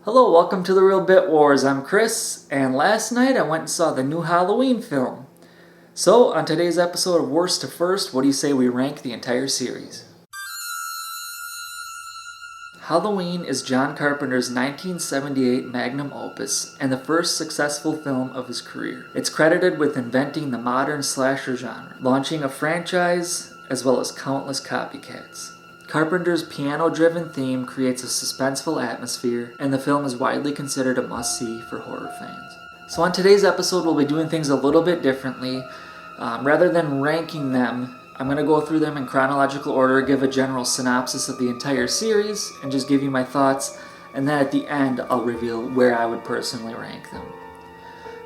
Hello, welcome to The Real Bit Wars. I'm Chris, and last night I went and saw the new Halloween film. So, on today's episode of Worst to First, what do you say we rank the entire series? Halloween is John Carpenter's 1978 magnum opus and the first successful film of his career. It's credited with inventing the modern slasher genre, launching a franchise as well as countless copycats. Carpenter's piano-driven theme creates a suspenseful atmosphere, and the film is widely considered a must-see for horror fans. So on today's episode, we'll be doing things a little bit differently. Rather than ranking them, I'm going to go through them in chronological order, give a general synopsis of the entire series, and just give you my thoughts, and then at the end, I'll reveal where I would personally rank them.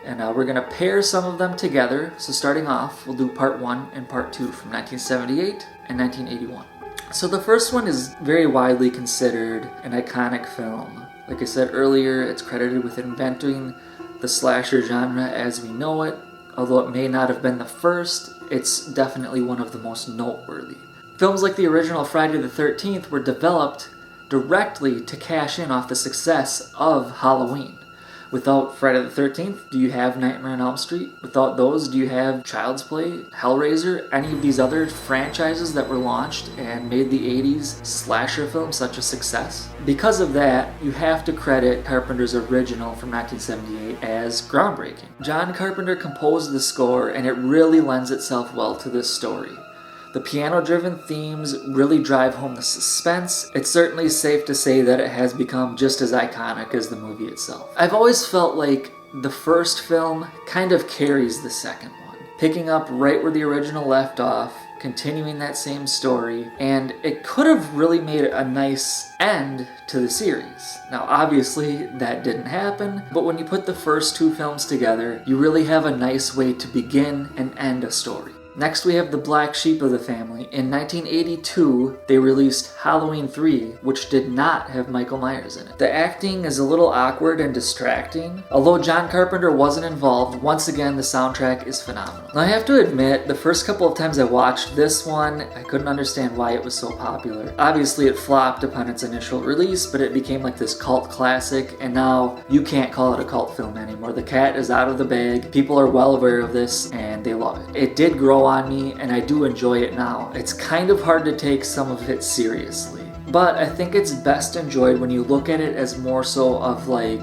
And we're going to pair some of them together. So starting off, we'll do part 1 and part 2 from 1978 and 1981. So the first one is very widely considered an iconic film. Like I said earlier, it's credited with inventing the slasher genre as we know it. Although it may not have been the first, it's definitely one of the most noteworthy. Films like the original Friday the 13th were developed directly to cash in off the success of Halloween. Without Friday the 13th, do you have Nightmare on Elm Street? Without those, do you have Child's Play, Hellraiser, any of these other franchises that were launched and made the 80s slasher films such a success? Because of that, you have to credit Carpenter's original from 1978 as groundbreaking. John Carpenter composed the score, and it really lends itself well to this story. The piano-driven themes really drive home the suspense. It's certainly safe to say that it has become just as iconic as the movie itself. I've always felt like the first film kind of carries the second one, picking up right where the original left off, continuing that same story, and it could have really made a nice end to the series. Now, obviously, that didn't happen, but when you put the first two films together, you really have a nice way to begin and end a story. Next, we have the black sheep of the family. In 1982, they released Halloween 3, which did not have Michael Myers in it. The acting is a little awkward and distracting. Although John Carpenter wasn't involved, once again, the soundtrack is phenomenal. Now, I have to admit, the first couple of times I watched this one, I couldn't understand why it was so popular. Obviously, it flopped upon its initial release, but it became like this cult classic, and now you can't call it a cult film anymore. The cat is out of the bag. People are well aware of this, and they love it. It did grow on me, and I do enjoy it now. It's kind of hard to take some of it seriously, but I think it's best enjoyed when you look at it as more so of like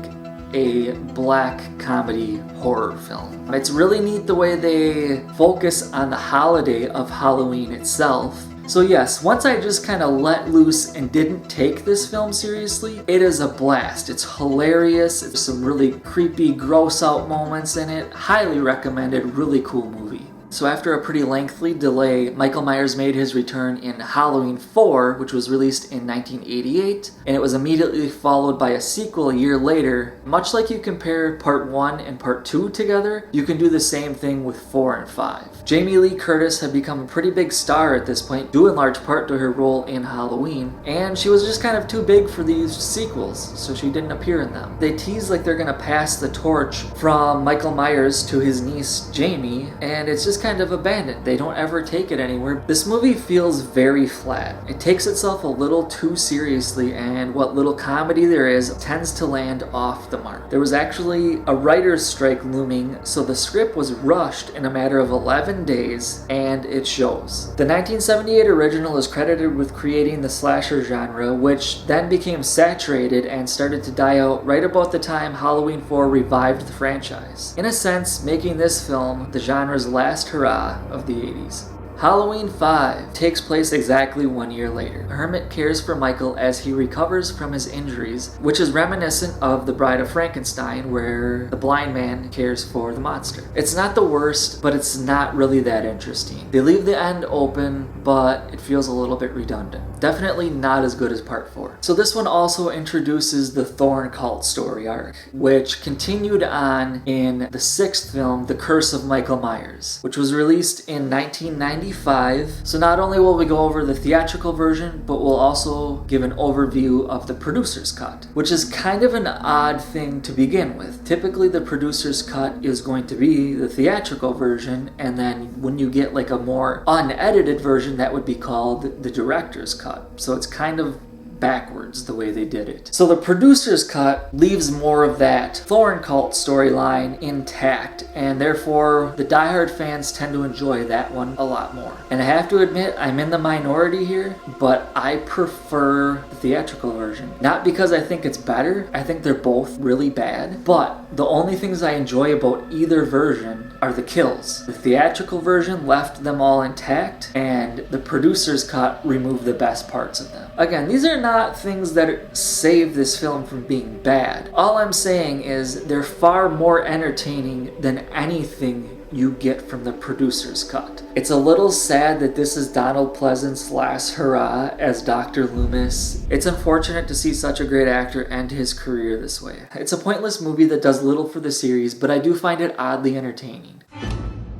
a black comedy horror film. It's really neat the way they focus on the holiday of Halloween itself. So yes, once I just kind of let loose and didn't take this film seriously, it is a blast. It's hilarious. There's some really creepy, gross out moments in it. Highly recommended. Really cool movie. So after a pretty lengthy delay, Michael Myers made his return in Halloween 4, which was released in 1988, and it was immediately followed by a sequel a year later. Much like you compare part 1 and part 2 together, you can do the same thing with 4 and 5. Jamie Lee Curtis had become a pretty big star at this point, due in large part to her role in Halloween, and she was just kind of too big for these sequels, so she didn't appear in them. They tease like they're gonna pass the torch from Michael Myers to his niece Jamie, and it's just kind of abandoned. They don't ever take it anywhere. This movie feels very flat. It takes itself a little too seriously, and what little comedy there is tends to land off the mark. There was actually a writer's strike looming, so the script was rushed in a matter of 11 days, and it shows. The 1978 original is credited with creating the slasher genre, which then became saturated and started to die out right about the time Halloween 4 revived the franchise. In a sense, making this film the genre's last hurrah of the 80s. Halloween 5 takes place exactly 1 year later. Hermit cares for Michael as he recovers from his injuries, which is reminiscent of The Bride of Frankenstein, where the blind man cares for the monster. It's not the worst, but it's not really that interesting. They leave the end open, but it feels a little bit redundant. Definitely not as good as part 4. So this one also introduces the Thorn cult story arc, which continued on in the 6th film, The Curse of Michael Myers, which was released in 1990. So not only will we go over the theatrical version, but we'll also give an overview of the producer's cut, which is kind of an odd thing to begin with. Typically the producer's cut is going to be the theatrical version, and then when you get like a more unedited version, that would be called the director's cut. So it's kind of backwards the way they did it. So the producer's cut leaves more of that Thorn cult storyline intact, and therefore the diehard fans tend to enjoy that one a lot more. And I have to admit, I'm in the minority here, but I prefer the theatrical version. Not because I think it's better, I think they're both really bad, but the only things I enjoy about either version are the kills. The theatrical version left them all intact, and the producer's cut removed the best parts of them. Again, these are not things that save this film from being bad. All I'm saying is they're far more entertaining than anything you get from the producer's cut. It's a little sad that this is Donald Pleasance's last hurrah as Dr. Loomis. It's unfortunate to see such a great actor end his career this way. It's a pointless movie that does little for the series, but I do find it oddly entertaining.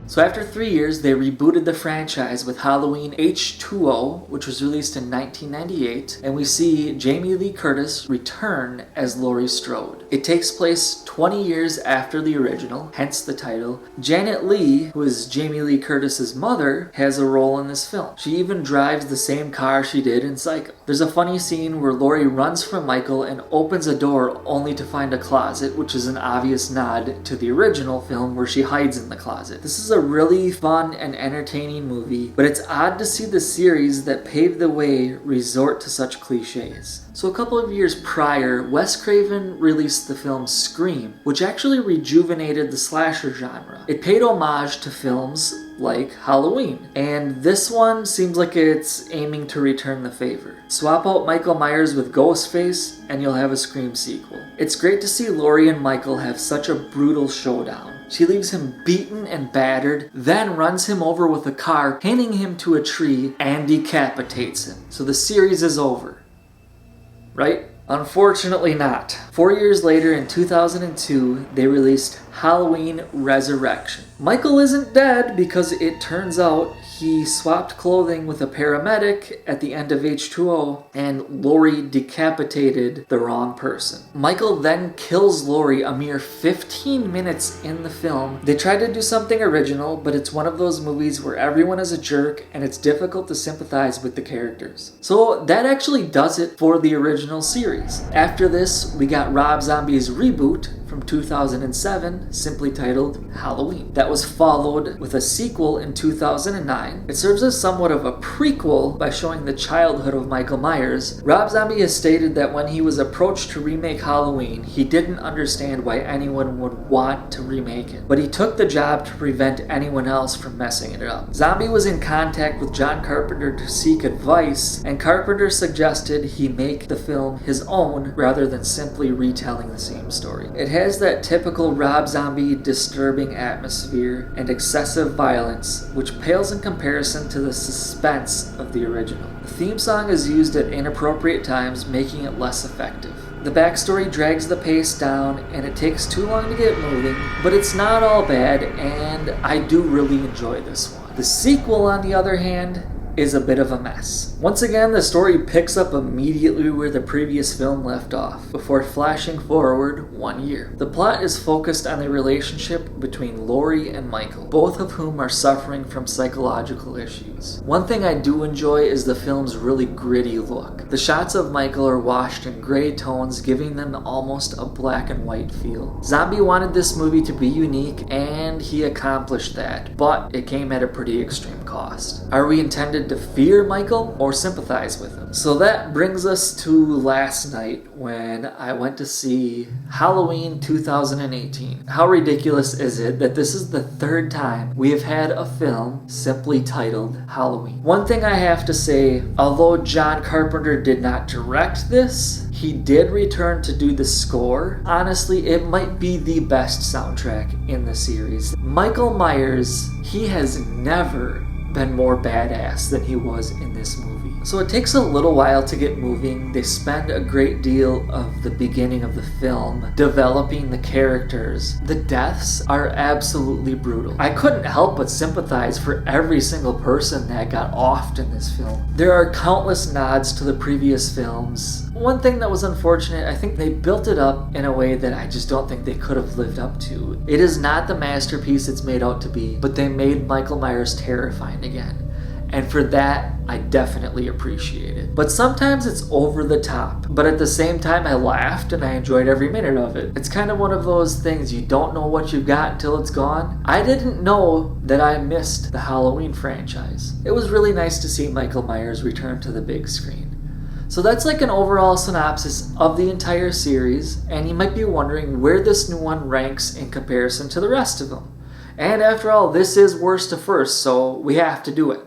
So after 3 years, they rebooted the franchise with Halloween H2O, which was released in 1998, and we see Jamie Lee Curtis return as Laurie Strode. It takes place 20 years after the original, hence the title. Janet Leigh, who is Jamie Lee Curtis's mother, has a role in this film. She even drives the same car she did in Psycho. There's a funny scene where Laurie runs from Michael and opens a door only to find a closet, which is an obvious nod to the original film where she hides in the closet. This is a really fun and entertaining movie, but it's odd to see the series that paved the way resort to such cliches. So a couple of years prior, Wes Craven released the film Scream, which actually rejuvenated the slasher genre. It paid homage to films like Halloween, and this one seems like it's aiming to return the favor. Swap out Michael Myers with Ghostface, and you'll have a Scream sequel. It's great to see Laurie and Michael have such a brutal showdown. She leaves him beaten and battered, then runs him over with a car, pinning him to a tree, and decapitates him. So the series is over. Right? Unfortunately not. 4 years later, in 2002, they released Halloween Resurrection. Michael isn't dead because it turns out he swapped clothing with a paramedic at the end of H2O, and Laurie decapitated the wrong person. Michael then kills Laurie a mere 15 minutes in the film. They tried to do something original, but it's one of those movies where everyone is a jerk and it's difficult to sympathize with the characters. So that actually does it for the original series. After this, we got Rob Zombie's reboot from 2007, simply titled Halloween. That was followed with a sequel in 2009. It serves as somewhat of a prequel by showing the childhood of Michael Myers. Rob Zombie has stated that when he was approached to remake Halloween, he didn't understand why anyone would want to remake it, but he took the job to prevent anyone else from messing it up. Zombie was in contact with John Carpenter to seek advice, and Carpenter suggested he make the film his own rather than simply retelling the same story. It has that typical Rob Zombie disturbing atmosphere and excessive violence, which pales in comparison to the suspense of the original. The theme song is used at inappropriate times, making it less effective. The backstory drags the pace down, and it takes too long to get moving, but it's not all bad, and I do really enjoy this one. The sequel, on the other hand, is a bit of a mess. Once again, the story picks up immediately where the previous film left off, before flashing forward 1 year. The plot is focused on the relationship between Laurie and Michael, both of whom are suffering from psychological issues. One thing I do enjoy is the film's really gritty look. The shots of Michael are washed in gray tones, giving them almost a black and white feel. Zombie wanted this movie to be unique, and he accomplished that, but it came at a pretty extreme cost. Are we intended to fear Michael or sympathize with him? So that brings us to last night when I went to see Halloween 2018. How ridiculous is it that this is the third time we have had a film simply titled Halloween? One thing I have to say, although John Carpenter did not direct this, he did return to do the score. Honestly, it might be the best soundtrack in the series. Michael Myers, he has never been more badass than he was in this movie. So it takes a little while to get moving. They spend a great deal of the beginning of the film developing the characters. The deaths are absolutely brutal. I couldn't help but sympathize for every single person that got offed in this film. There are countless nods to the previous films. One thing that was unfortunate, I think they built it up in a way that I just don't think they could have lived up to. It is not the masterpiece it's made out to be, but they made Michael Myers terrifying again. and for that, I definitely appreciate it. But sometimes it's over the top, but at the same time, I laughed and I enjoyed every minute of it. It's kind of one of those things you don't know what you've got until it's gone. I didn't know that I missed the Halloween franchise. It was really nice to see Michael Myers return to the big screen. So that's like an overall synopsis of the entire series, and you might be wondering where this new one ranks in comparison to the rest of them. And after all, this is worst to first, so we have to do it.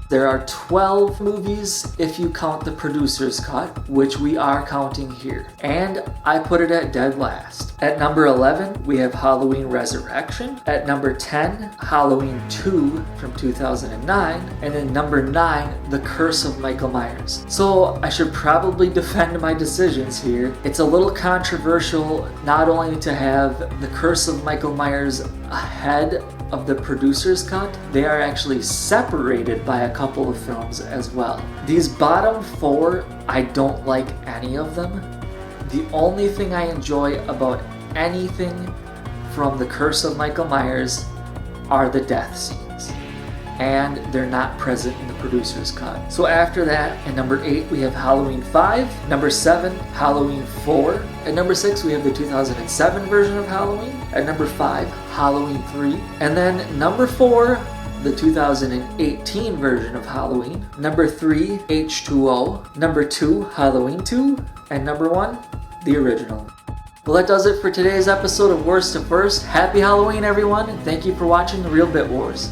There are 12 movies if you count the producer's cut, which we are counting here. And I put it at dead last. At number 11, we have Halloween Resurrection. At number 10, Halloween 2 from 2009. And then number 9, The Curse of Michael Myers. So I should probably defend my decisions here. It's a little controversial not only to have The Curse of Michael Myers ahead of the producer's cut, they are actually separated by a couple of films as well. These bottom 4, I don't like any of them. The only thing I enjoy about anything from The Curse of Michael Myers are the death scenes, and they're not present in the producer's cut. So after that, at number 8, we have Halloween 5, number 7, Halloween 4, at number 6, we have the 2007 version of Halloween, at number 5, Halloween 3, and then number 4, the 2018 version of Halloween, number 3, H2O, number 2, Halloween 2, and number 1, the original. Well, that does it for today's episode of Worst to First. Happy Halloween, everyone, and thank you for watching The Real Bit Wars.